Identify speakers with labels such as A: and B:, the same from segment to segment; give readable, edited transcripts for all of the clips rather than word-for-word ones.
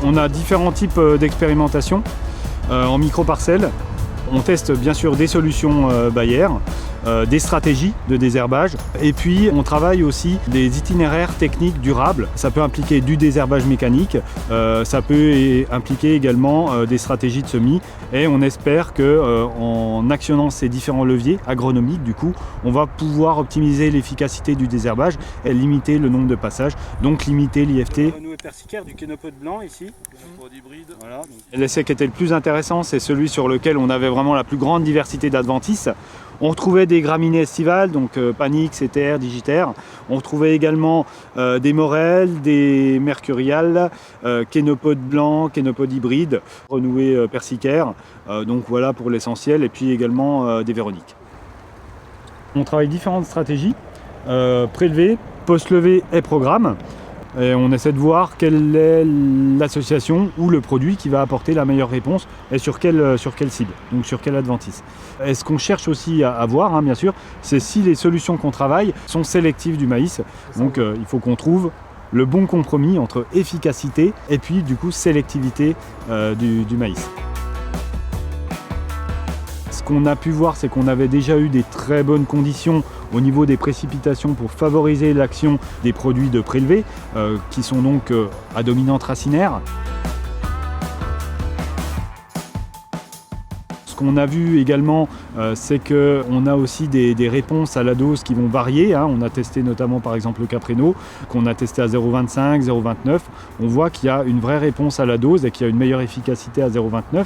A: On a différents types d'expérimentations en micro-parcelles. On teste bien sûr des solutions Bayer, des stratégies de désherbage et puis on travaille aussi des itinéraires techniques durables. Ça peut impliquer du désherbage mécanique, ça peut impliquer également des stratégies de semis et on espère qu'en actionnant ces différents leviers agronomiques, du coup, on va pouvoir optimiser l'efficacité du désherbage et limiter le nombre de passages, donc limiter l'IFT.
B: Nous persicaire du kénopode blanc ici. Voilà.
A: L'essai qui était le plus intéressant, c'est celui sur lequel on avait vraiment la plus grande diversité d'adventices. On retrouvait des graminées estivales, donc Panix, Éther, Digitaire. On retrouvait également des morels, des mercuriales, kénopodes blancs, kénopodes hybrides, renoués persicaires. Donc voilà pour l'essentiel, et puis également des véroniques. On travaille différentes stratégies, prélevé, post-levé et programme. Et on essaie de voir quelle est l'association ou le produit qui va apporter la meilleure réponse et sur quelle cible, donc sur quelle adventice. Et ce qu'on cherche aussi à voir, bien sûr, c'est si les solutions qu'on travaille sont sélectives du maïs. Donc il faut qu'on trouve le bon compromis entre efficacité et puis du coup sélectivité du maïs. Ce qu'on a pu voir, c'est qu'on avait déjà eu des très bonnes conditions au niveau des précipitations pour favoriser l'action des produits de prélevé, qui sont donc à dominante racinaire. Ce qu'on a vu également, c'est qu'on a aussi des réponses à la dose qui vont varier. On a testé notamment par exemple le Capreno, qu'on a testé à 0,25, 0,29. On voit qu'il y a une vraie réponse à la dose et qu'il y a une meilleure efficacité à 0,29.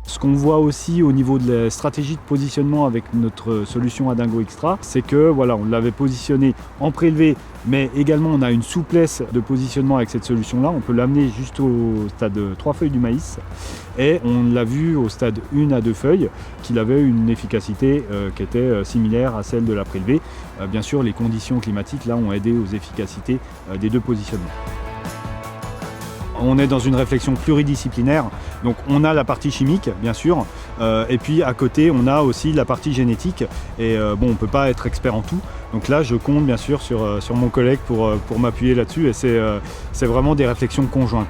A: Ce qu'on voit aussi au niveau de la stratégie de positionnement avec notre solution Adingo Extra, c'est que voilà, on l'avait positionné en prélevé, mais également on a une souplesse de positionnement avec cette solution-là. On peut l'amener juste au stade 3 feuilles du maïs et on l'a vu au stade 1 à 2 feuilles qu'il avait une efficacité qui était similaire à celle de la prélevée. Bien sûr, les conditions climatiques là ont aidé aux efficacités des deux positionnements. On est dans une réflexion pluridisciplinaire, donc on a la partie chimique bien sûr, et puis à côté on a aussi la partie génétique, et on ne peut pas être expert en tout, donc là je compte bien sûr sur mon collègue pour m'appuyer là-dessus, et c'est vraiment des réflexions conjointes.